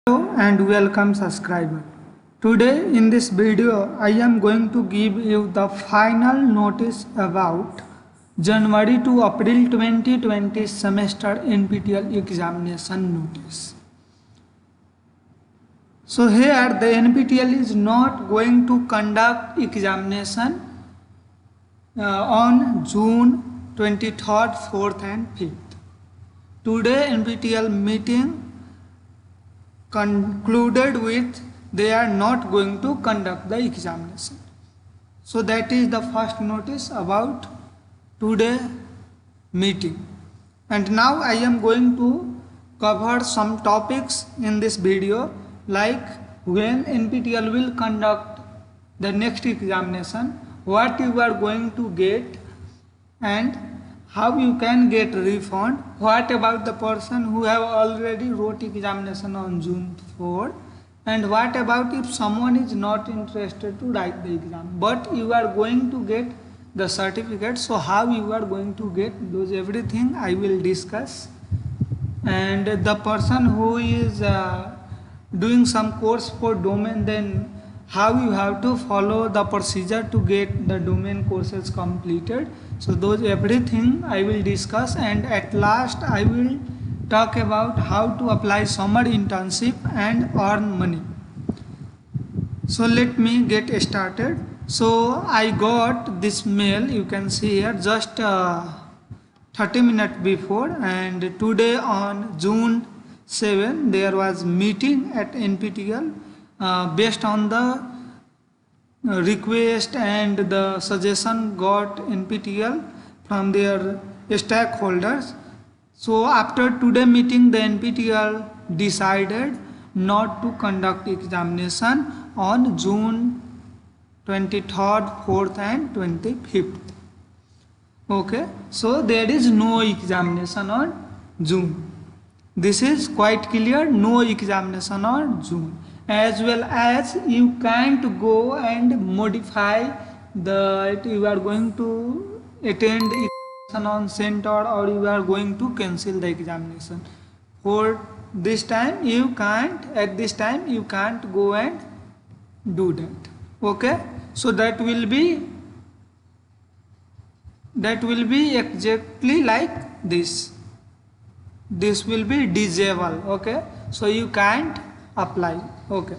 Hello and welcome subscriber. Today in this video I am going to give you the final notice about January to April 2020 semester NPTEL examination notice. So here the NPTEL is not going to conduct examination on June 23rd, 4th and 5th. Today NPTEL meeting concluded with they are not going to conduct the examination. So that is the first notice about today meeting. And now I am going to cover some topics in this video, like when NPTEL will conduct the next examination, what you are going to get, and how you can get refund. What about the person who have already wrote examination on June 4, and what about if someone is not interested to write the exam but you are going to get the certificate, so how you are going to get those, everything I will discuss. And the person who is doing some course for domain, then how you have to follow the procedure to get the domain courses completed. So those everything I will discuss, and at last I will talk about how to apply summer internship and earn money. So let me get started. So I got this mail, you can see here, just 30 minutes before, and today on June 7 there was meeting at NPTEL based on the request and the suggestion got NPTEL from their stakeholders. So after today meeting, the NPTEL decided not to conduct examination on June 23rd, 4th and 25th. Okay, so there is no examination on June. This is quite clear, no examination on June. As well as you can't go and modify the, you are going to attend examination on center or you are going to cancel the examination. For this time you can't, at this time you can't go and do that. Okay, so that will be exactly like this. This will be disabled. Okay, so you can't apply. Okay,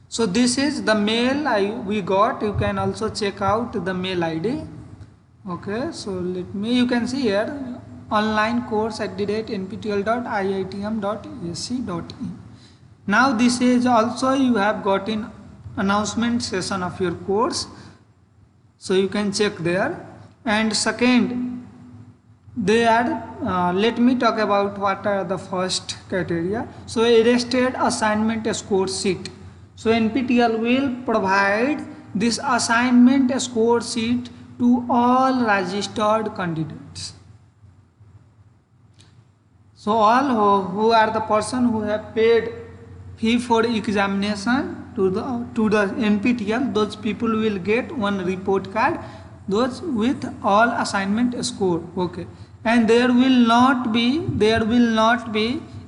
so this is the mail we got. You can also check out the mail ID. Okay, so let me, you can see here, online course @nptel.iitm.ac.in. now this is also, you have got in announcement session of your course, so you can check there. And second, they are let me talk about what are the first criteria. So arrested assignment score sheet. So NPTEL will provide this assignment score sheet to all registered candidates. So all who are the person who have paid fee for examination to the NPTEL, those people will get one report card, those with all assignment score. Okay, and there will not be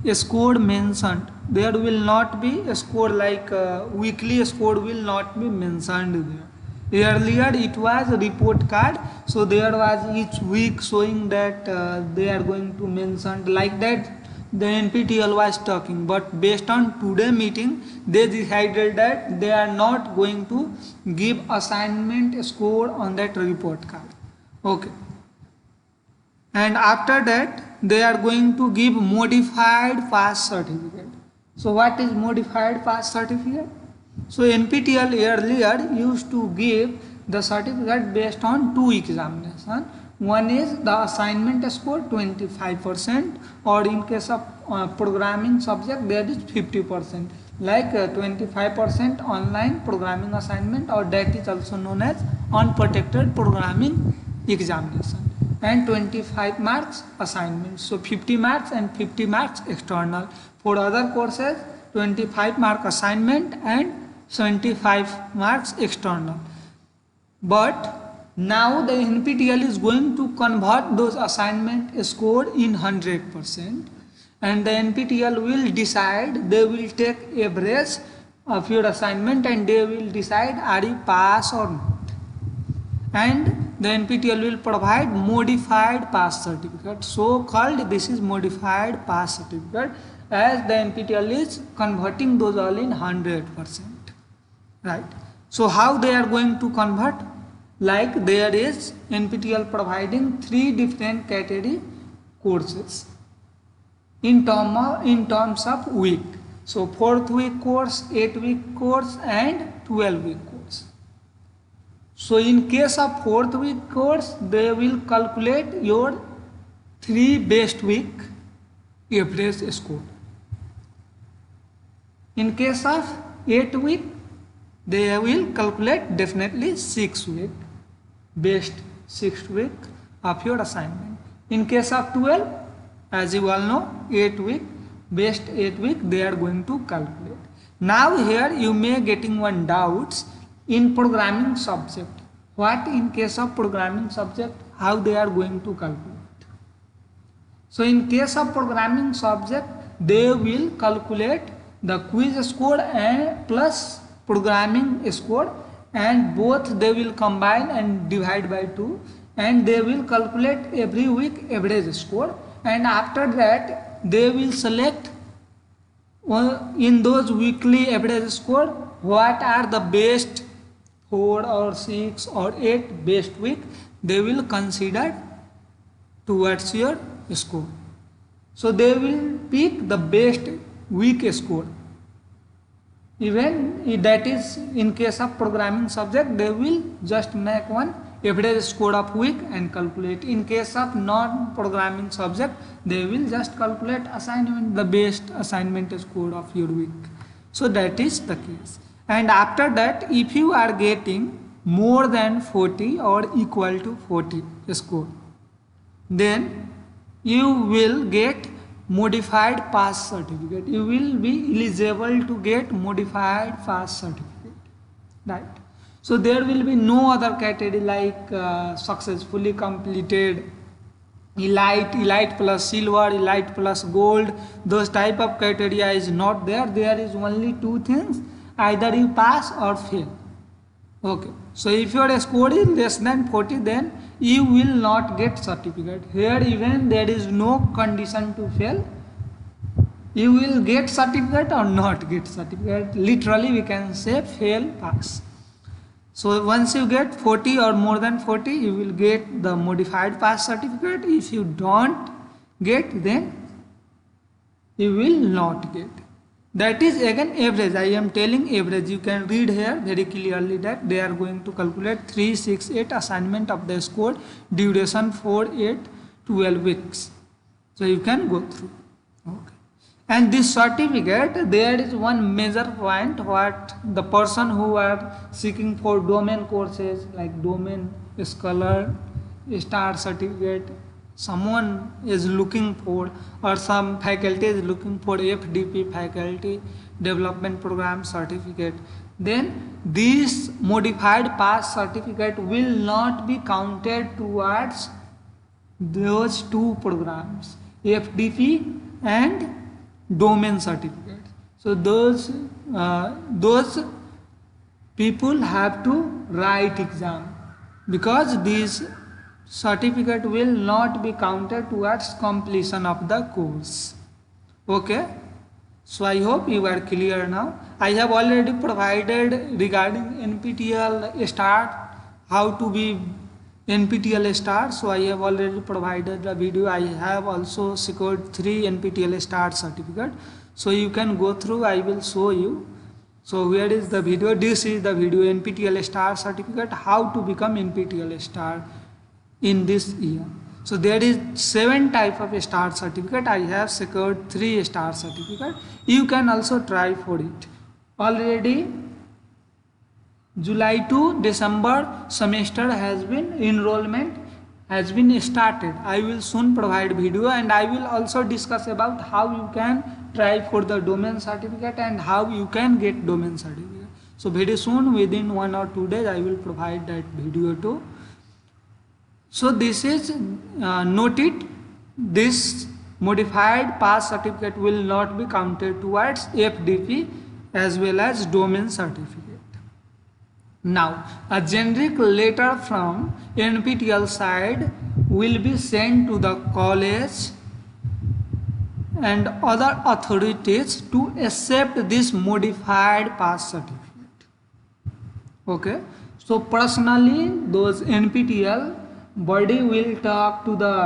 a score mentioned. There will not be a score like weekly score will not be mentioned there. Earlier it was a report card, so there was each week showing that they are going to mention like that the NPTEL was talking, but based on today meeting they decided that they are not going to give assignment score on that report card. Okay, and after that they are going to give modified pass certificate. So what is modified pass certificate? So NPTEL earlier used to give the certificate based on two examinations. One is the assignment score 25%, or in case of programming subject there is 50%, like 25% online programming assignment, or that is also known as unprotected programming examination, and 25 marks assignment. So 50 marks and 50 marks external. For other courses 25 mark assignment and 75 marks external. But now the NPTEL is going to convert those assignment score in 100%, and the NPTEL will decide, they will take average of your assignment and they will decide are you pass or not. And the NPTEL will provide modified pass certificate, so called this is modified pass certificate, as the NPTEL is converting those all in 100%, right? So how they are going to convert? Like there is NPTEL providing 3 different category courses in terms of week. So 4th week course, 8th week course and 12 week course. So in case of 4th week course, they will calculate your 3 best week average score. In case of 8th week, they will calculate definitely 6 week best 6th week of your assignment. In case of 12, as you all know, 8 week best 8 week they are going to calculate. Now here you may getting one doubts in programming subject. What in case of programming subject, how they are going to calculate? So in case of programming subject, they will calculate the quiz score and plus programming score, and both they will combine and divide by 2, and they will calculate every week average score, and after that they will select in those weekly average score what are the best 4 or 6 or 8 best week they will consider towards your score. So they will pick the best week score. Even that is in case of programming subject, they will just make one average score of week and calculate. In case of non-programming subject, they will just calculate assignment, the best assignment score of your week. So that is the case. And after that, if you are getting more than 40 or equal to 40 score, then you will get modified pass certificate. You will be eligible to get modified pass certificate, right? So there will be no other category like successfully completed, elite plus silver, elite plus gold. Those type of criteria is not there. There is only 2 things: either you pass or fail. Okay, so if your score is less than 40, then you will not get certificate. Here even there is no condition to fail. You will get certificate or not get certificate. Literally we can say fail, pass. So once you get 40 or more than 40, you will get the modified pass certificate. If you don't get, then you will not get. That is again average. I am telling average. You can read here very clearly that they are going to calculate 3, 6, 8 assignment of the score, duration 4, 8, 12 weeks. So you can go through. Okay. And this certificate, there is one major point, what the person who are seeking for domain courses like domain scholar, star certificate, someone is looking for, or some faculty is looking for FDP, faculty development program certificate, then this modified pass certificate will not be counted towards those 2 programs, FDP and domain certificate. So those people have to write exam, because this certificate will not be counted towards completion of the course. Okay, so I hope you are clear now. I have already provided regarding NPTEL start, how to be NPTEL start. So I have already provided the video. I have also secured 3 NPTEL start certificate, so you can go through. I will show you. So where is the video? This is the video, NPTEL star certificate, how to become NPTEL star in this year. So there is 7 type of star certificate. I have secured 3 star certificate. You can also try for it. Already July to December semester has been, enrollment has been started. I will soon provide video, and I will also discuss about how you can try for the domain certificate and how you can get domain certificate. So very soon, within 1 or 2 days, I will provide that video too. So this is note it, this modified pass certificate will not be counted towards FDP as well as domain certificate. Now, a generic letter from NPTEL side will be sent to the college and other authorities to accept this modified pass certificate. Okay, so personally those NPTEL body will talk to the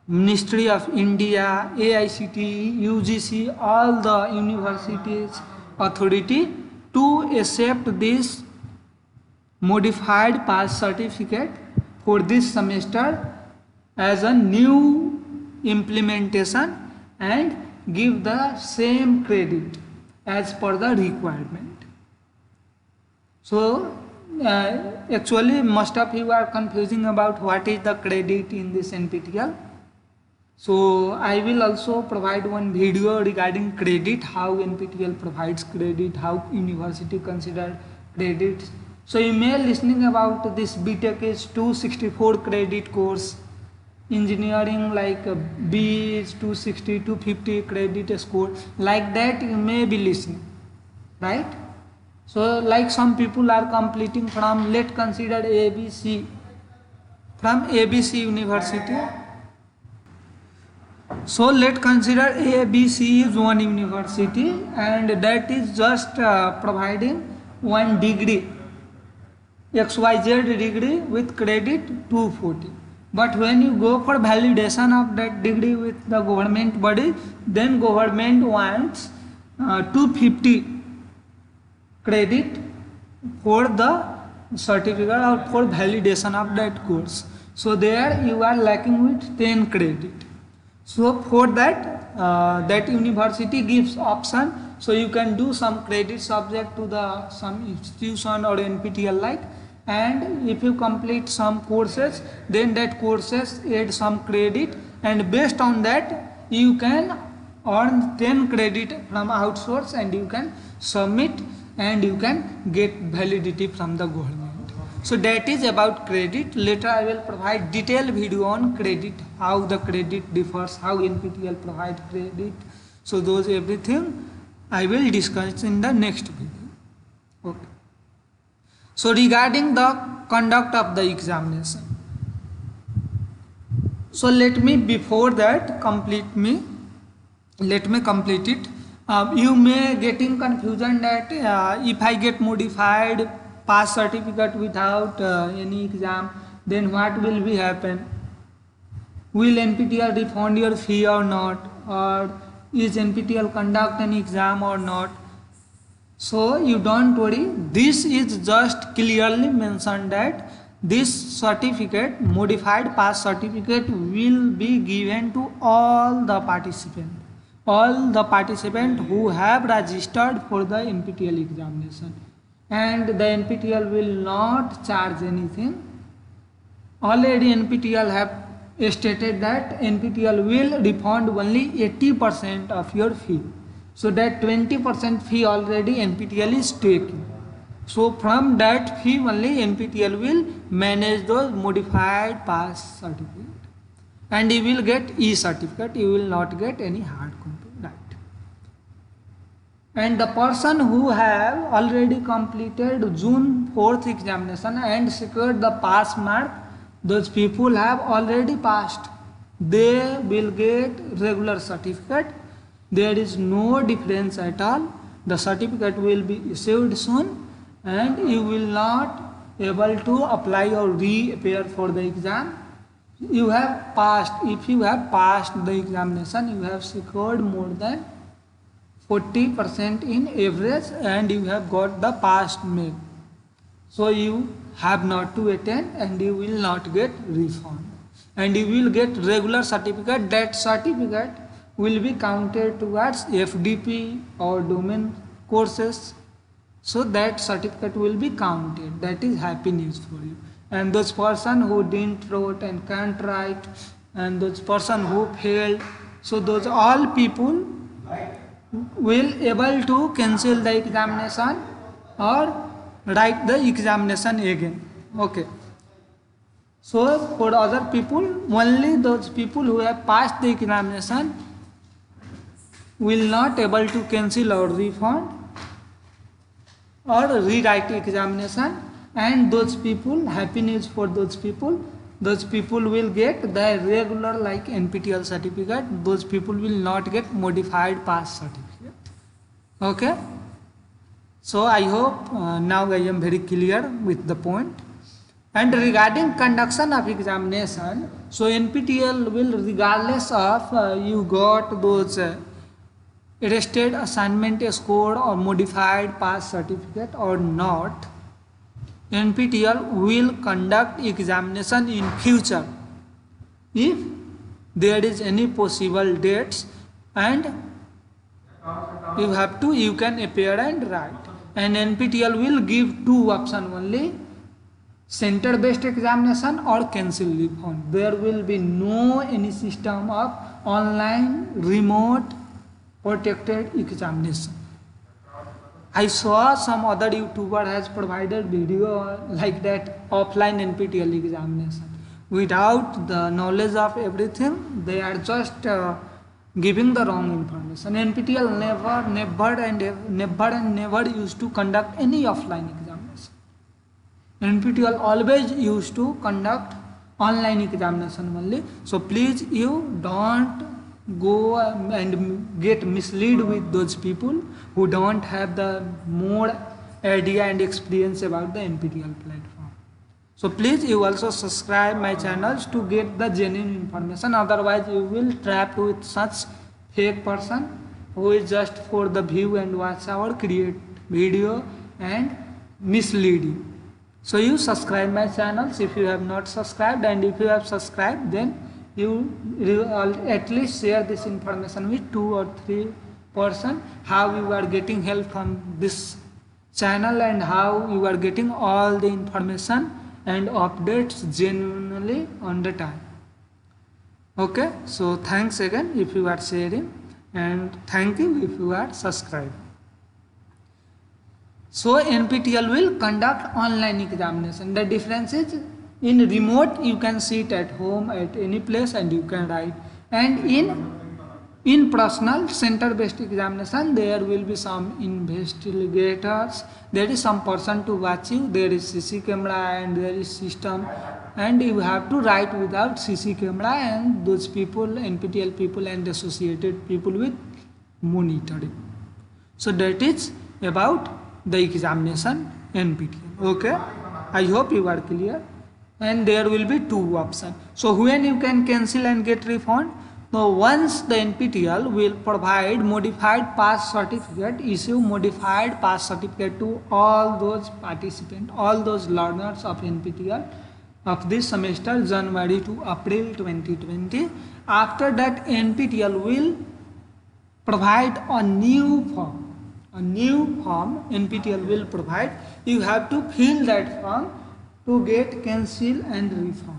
Ministry of India, AICTE, UGC, all the universities authority to accept this modified pass certificate for this semester as a new implementation and give the same credit as per the requirement. So actually most of you are confusing about what is the credit in this NPTEL. So I will also provide one video regarding credit, how NPTEL provides credit, how university consider credit. So you may listening about this BTech is 264 credit course, engineering like B is 260, 250 credit score, like that you may be listening, right? So like some people are completing from, let's consider ABC, from ABC University. So let's consider ABC is one university and that is just providing one degree, XYZ degree with credit 240. But when you go for validation of that degree with the government body, then government wants 250 credit for the certificate or for validation of that course. So there you are lacking with 10 credit. So for that, that university gives option, so you can do some credit subject to the some institution or NPTEL like, and if you complete some courses, then that courses add some credit, and based on that you can earn 10 credit from outsource and you can submit and you can get validity from the government. So that is about credit. Later I will provide detailed video on credit, how the credit differs, how NPTEL provide credit. So those everything I will discuss in the next video. Okay. So regarding the conduct of the examination. So let me before that let me complete it. You may getting confusion that if I get modified pass certificate without any exam, then what will be happen? Will NPTEL refund your fee or not? Or is NPTEL conduct an exam or not? So you don't worry, this is just clearly mentioned that this certificate, modified pass certificate, will be given to all the participants who have registered for the NPTEL examination, and the NPTEL will not charge anything. Already NPTEL have stated that NPTEL will refund only 80% of your fee. So that 20% fee already NPTEL is taking. So from that fee only NPTEL will manage those modified pass certificate. And you will get e-certificate, you will not get any hard copy. Right. And the person who have already completed June 4th examination and secured the pass mark, those people have already passed. They will get regular certificate. There is no difference at all. The certificate will be issued soon and you will not able to apply or re-appear for the exam. You have passed. If you have passed the examination, you have secured more than 40% in average and you have got the passed mark. So you have not to attend and you will not get refund. And you will get regular certificate. That certificate will be counted towards FDP or domain courses. So that certificate will be counted. That is happy news for you. And those person who didn't wrote and can't write, and those person who failed, so those all people will able to cancel the examination or write the examination again. Okay. So for other people, only those people who have passed the examination will not able to cancel or refund or rewrite examination, and those people, happy news for those people will get the regular like NPTEL certificate. Those people will not get modified pass certificate. Okay, so I hope now I am very clear with the point. And regarding conduction of examination, so NPTEL will, regardless of you got those arrested assignment score or modified pass certificate or not, NPTEL will conduct examination in future if there is any possible dates, and you can appear and write. And NPTEL will give two options only: center based examination or cancel refund. There will be no any system of online remote protected examination. I saw some other YouTuber has provided video like that, offline NPTEL examination. Without the knowledge of everything, they are just giving the wrong information. NPTEL never used to conduct any offline examination. NPTEL always used to conduct online examination only. So please, you don't go and get misled with those people who don't have the more idea and experience about the NPTEL platform. So please, you also subscribe my channels to get the genuine information. Otherwise, you will trapped with such fake person who is just for the view and watch our create video and mislead you. So you subscribe my channels if you have not subscribed, and if you have subscribed, then you at least share this information with 2 or 3 person, how you are getting help from this channel and how you are getting all the information and updates genuinely on the time. Okay, so thanks again if you are sharing, and thank you if you are subscribed. So NPTEL will conduct online examination. The difference is, in remote you can sit at home at any place and you can write, and in personal center based examination there will be some investigators, there is some person to watch you, there is CC camera and there is system, and you have to write without CC camera and those people, NPTEL people and associated people with monitoring. So that is about the examination NPTEL. Okay, I hope you are clear. And there will be two options. So when you can cancel and get refund? So once the NPTEL will provide modified pass certificate, issue modified pass certificate to all those participants, all those learners of NPTEL of this semester, January to April 2020. After that, NPTEL will provide a new form. A new form NPTEL will provide. You have to fill that form to get cancel and refund.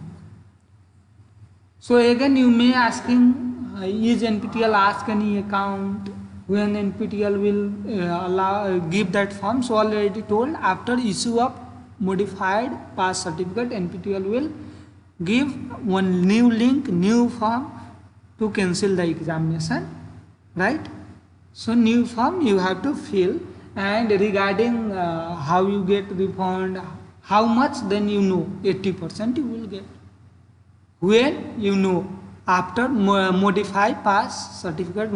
So again you may asking, is NPTEL ask any account when NPTEL will give that form? So already told, after issue of modified pass certificate, NPTEL will give one new link, new form to cancel the examination, right? So new form you have to fill, and regarding how you get refund, how much, then you know 80% you will get. When you know, after modified pass certificate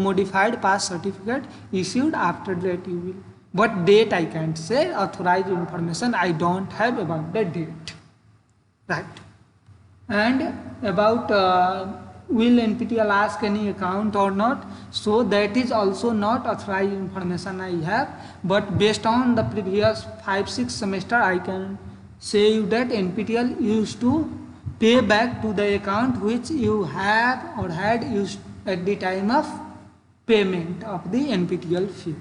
issued, after that you will. What date I can't say, authorized information I don't have about the date, right? And about will NPTEL ask any account or not, so that is also not authorized information I have, but based on the previous 5-6 semester I can say you that NPTEL used to pay back to the account which you have or had used at the time of payment of the NPTEL fee.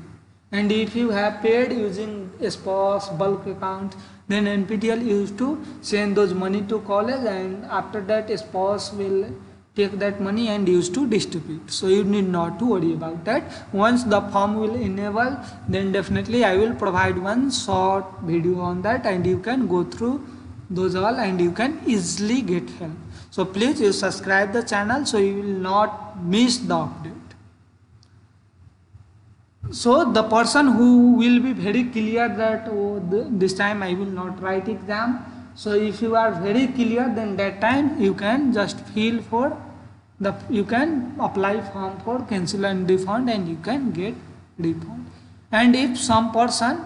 And if you have paid using SPOS bulk account, then NPTEL used to send those money to college, and after that SPOS will take that money and used to distribute. So you need not to worry about that. Once the form will enable, then definitely I will provide one short video on that, and you can go through those all and you can easily get help. So please you subscribe the channel so you will not miss the update. So the person who will be very clear that this time I will not write exam. So if you are very clear, then that time you can just fill for you can apply form for cancel and refund, and you can get refund. And if some person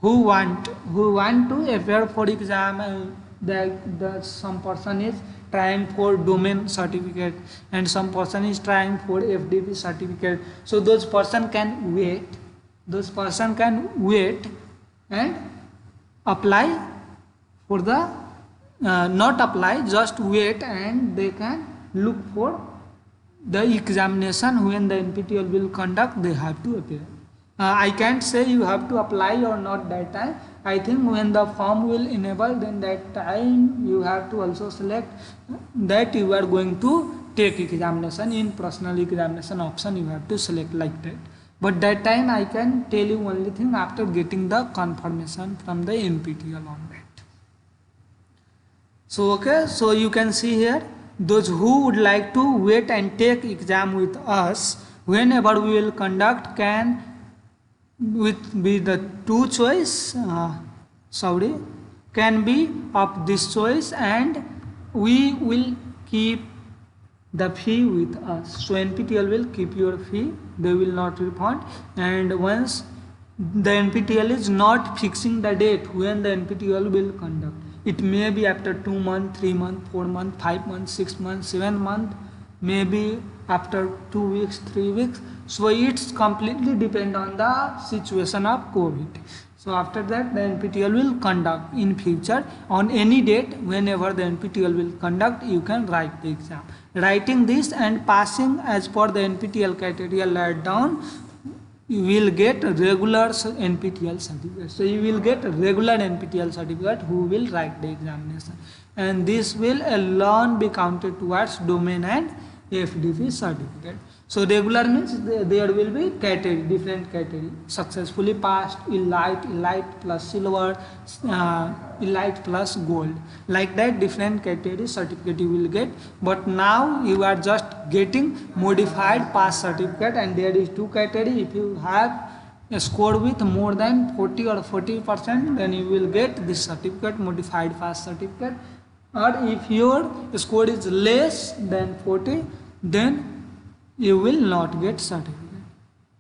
who want to appear for exam, the some person is trying for domain certificate and some person is trying for FDP certificate, so those person can wait and apply for the not apply, just wait, and they can look for the examination when the NPTEL will conduct. They have to appear. I can't say you have to apply or not that time. I think when the form will enable, then that time you have to also select that you are going to take examination. In personal examination option you have to select like that. But that time I can tell you only thing after getting the confirmation from the NPTEL on that. So okay, so you can see here, those who would like to wait and take exam with us whenever we will conduct can be the two choice, can be of this choice, and we will keep the fee with us. So NPTEL will keep your fee, they will not refund. And once the NPTEL is not fixing the date when the NPTEL will conduct, it may be after 2 months, 3 months, 4 months, 5 months, 6 months, 7 months, maybe after 2 weeks, 3 weeks. So it's completely depend on the situation of COVID. So after that the NPTEL will conduct in future on any date. Whenever the NPTEL will conduct, you can write the exam. Writing this and passing as per the NPTEL criteria laid down, you will get regular NPTEL certificate. So you will get regular NPTEL certificate who will write the examination, and this will alone be counted towards domain and FDP certificate. So regular means there will be category, different category: successfully passed, elite plus silver, elite plus gold. Like that, different category certificate you will get. But now you are just getting modified pass certificate, and there is two category. If you have a score with more than 40 or 40%, then you will get this certificate, modified pass certificate. Or if your score is less than 40, then you will not get certificate.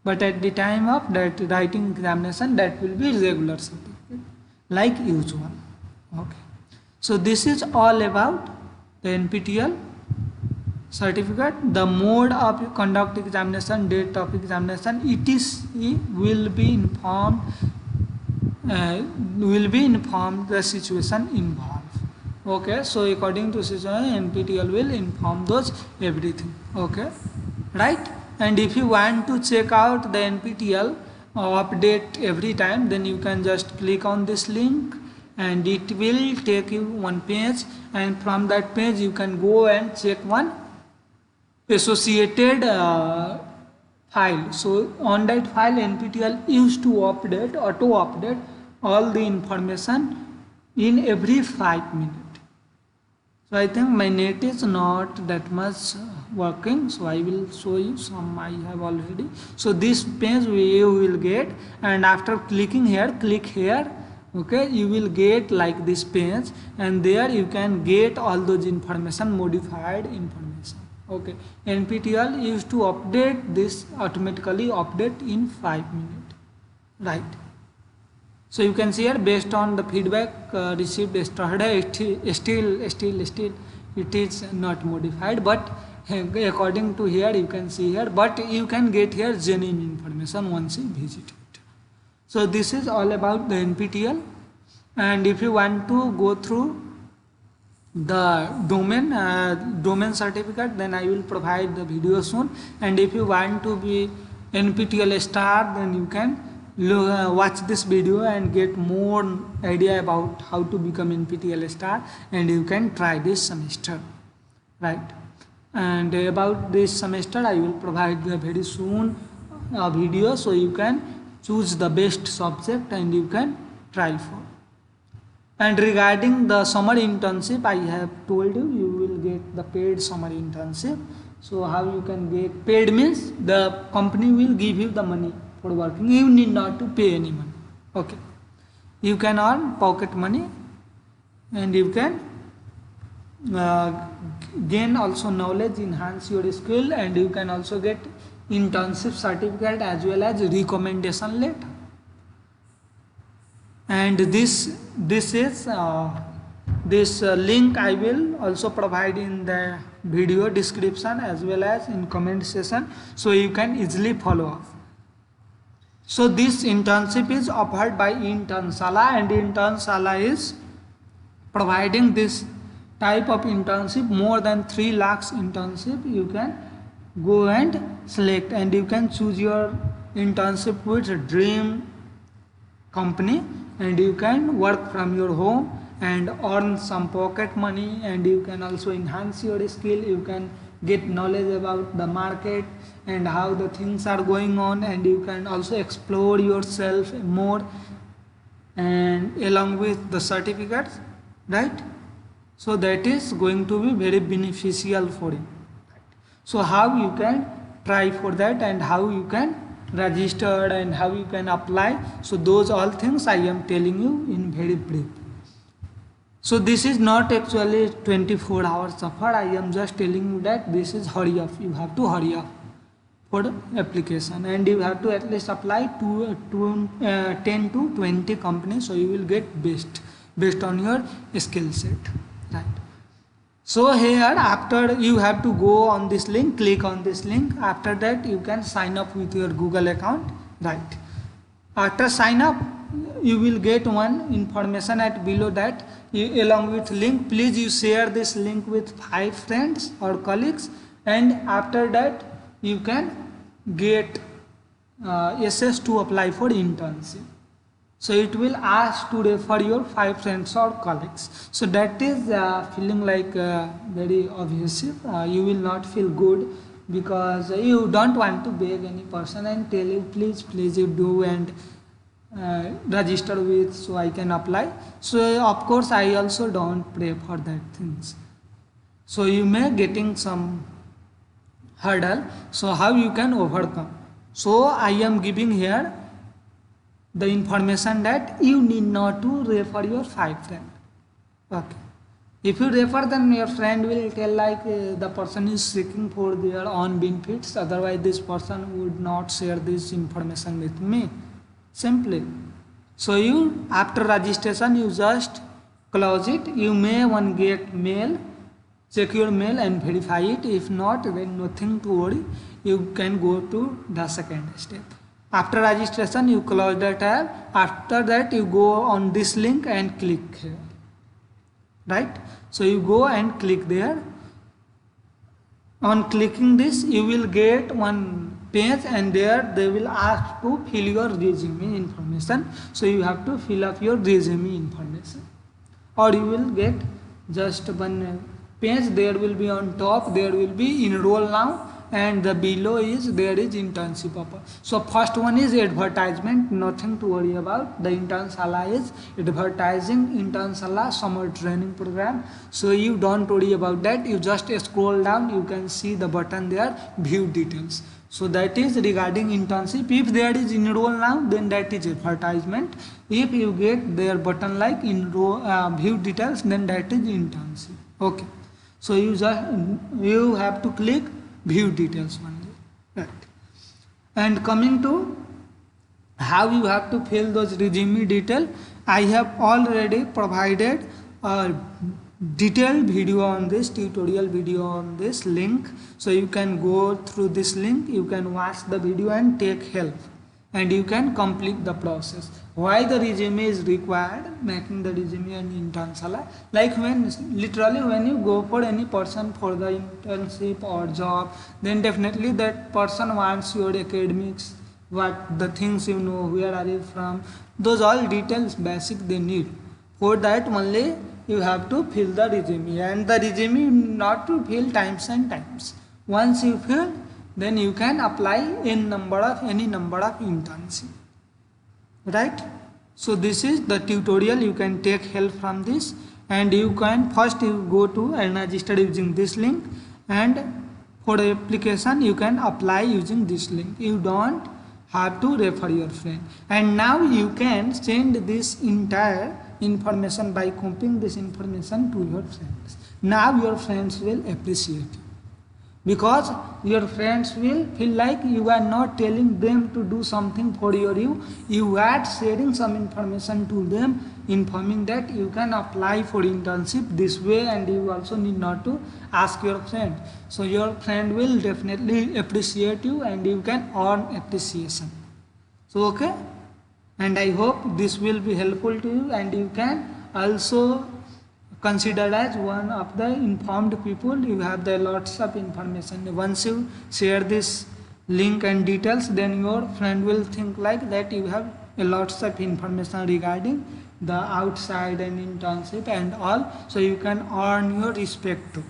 But at the time of that writing examination, that will be regular certificate like usual. Okay, so this is all about the NPTEL certificate. The mode of conduct examination, date of examination, it will be informed the situation involved. Okay, so according to situation, NPTEL will inform those everything. Okay, right? And if you want to check out the NPTEL update every time, then you can just click on this link and it will take you one page, and from that page you can go and check one associated file. So on that file, NPTEL used to auto update all the information in every 5 minutes. So I think my net is not that much working, so I will show you some I have already. So this page you will get, and after clicking here, click here, okay, you will get like this page, and there you can get all those information, modified information. Okay, NPTEL used to update this, automatically update in 5 minutes, right? So you can see here, based on the feedback received yesterday, still it is not modified, but according to here you can see here, but you can get here genuine information once you visit it. So this is all about the NPTEL. And if you want to go through the domain certificate, then I will provide the video soon. And if you want to be NPTEL star, then you can watch this video and get more idea about how to become NPTEL star, and you can try this semester, right? And about this semester I will provide very soon a video, so you can choose the best subject and you can try for. And regarding the summer internship, I have told you, you will get the paid summer internship. So how you can get paid means the company will give you the money for working. You need not to pay any money. Okay, you can earn pocket money, and you can gain also knowledge, enhance your skill, and you can also get internship certificate as well as recommendation letter. And this is this link I will also provide in the video description as well as in comment section, so you can easily follow up. So this internship is offered by Internshala, and Internshala is providing this type of internship, more than 3 lakhs internship. You can go and select, and you can choose your internship with a dream company, and you can work from your home and earn some pocket money, and you can also enhance your skill. You can get knowledge about the market and how the things are going on, and you can also explore yourself more, and along with the certificates, right? So that is going to be very beneficial for you. So how you can try for that, and how you can register, and how you can apply, so those all things I am telling you in very brief. So this is not actually 24 hours offer. I am just telling you that this is hurry up. You have to hurry up for the application, and you have to at least apply to 10 to 20 companies, so you will get based on your skill set, right? So here, after you have to go on this link, click on this link. After that, you can sign up with your Google account, right? After sign up, you will get one information at below that along with link. Please you share this link with 5 friends or colleagues, and after that you can get access to apply for internship. So it will ask to refer your 5 friends or colleagues. So that is feeling like very obvious. You will not feel good, because you don't want to beg any person and tell you please you do and register with, so I can apply. So of course I also don't pray for that things. So you may getting some hurdle. So how you can overcome? So I am giving here the information that you need not to refer your 5 friends. Okay. If you refer, then your friend will tell like the person is seeking for their own benefits, otherwise this person would not share this information with me. Simply. So you, after registration, you just close it. You may one get mail, check your mail and verify it. If not, then nothing to worry. You can go to the second step. After registration, you close the tab. After that, you go on this link and click here. Right? So you go and click there. On clicking this, you will get one page, and there they will ask to fill your resume information. So you have to fill up your resume information, or you will get just one page. There will be on top, there will be enroll now, and the below is there is internship offer. So first one is advertisement, nothing to worry about. The Internshala is advertising Internshala summer training program. So you don't worry about that. You just scroll down, you can see the button there, view details. So that is regarding internship. If there is enroll now, then that is advertisement. If you get their button like enroll, view details, then that is internship. Okay. So you have to click view details only. Right. And coming to how you have to fill those resume detail, I have already provided a detailed video on this, tutorial video on this link. So you can go through this link, you can watch the video and take help, and you can complete the process. Why the resume is required, making the resume and Internshala, like literally when you go for any person for the internship or job, then definitely that person wants your academics, what the things you know, where are you from, those all details basic they need. For that only you have to fill the resume, and the resume not to fill times and times. Once you fill, then you can apply any number of internship. Right? So this is the tutorial. You can take help from this, and you can first you go to and register using this link, and for the application you can apply using this link. You don't have to refer your friend. And now you can send this entire information by copying this information to your friends. Now your friends will appreciate you, because your friends will feel like you are not telling them to do something for you are sharing some information to them, informing that you can apply for internship this way, and you also need not to ask your friend. So your friend will definitely appreciate you and you can earn appreciation. So okay, and I hope this will be helpful to you, and you can also considered as one of the informed people. You have the lots of information. Once you share this link and details, then your friend will think like that you have a lots of information regarding the outside and internship and all, so you can earn your respect too.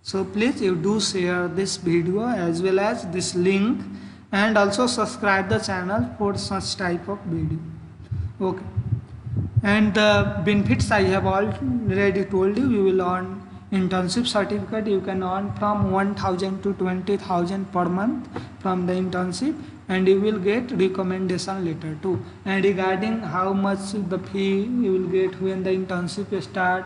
So please you do share this video as well as this link, and also subscribe the channel for such type of video. Okay, and the benefits I have already told you. You will earn internship certificate. You can earn from 1,000 to 20,000 per month from the internship, and you will get recommendation letter too. And regarding how much the fee you will get when the internship start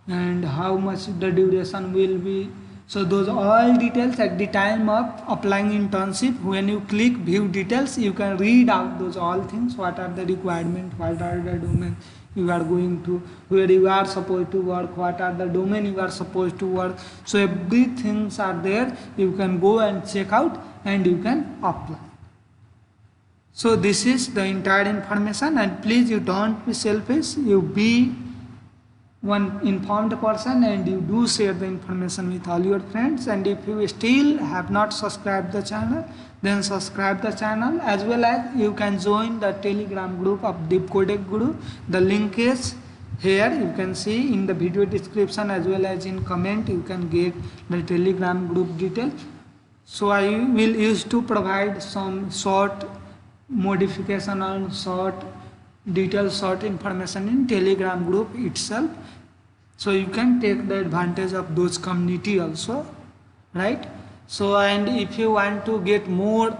and how much the duration will be, so those all details at the time of applying internship, when you click view details, you can read out those all things. What are the requirements, what are the domain you are going to, where you are supposed to work, what are the domain you are supposed to work. So everything are there. You can go and check out and you can apply. So this is the entire information, and please you don't be selfish. You be one informed person and you do share the information with all your friends. And if you still have not subscribed the channel, then subscribe the channel, as well as you can join the Telegram group of DeepCodec Guru. The link is here, you can see in the video description as well as in comment. You can get the Telegram group detail. So I will use to provide some short modification on short detailed short information in Telegram group itself, so you can take the advantage of those community also, right? So, and if you want to get more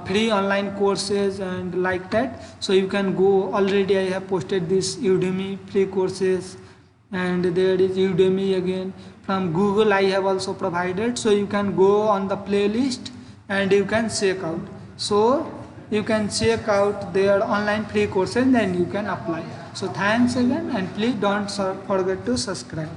free online courses and like that, so you can go, already I have posted this Udemy free courses, and there is Udemy again. From Google I have also provided, so you can go on the playlist and you can check out. So you can check out their online free courses and you can apply. So thanks again, and please don't forget to subscribe.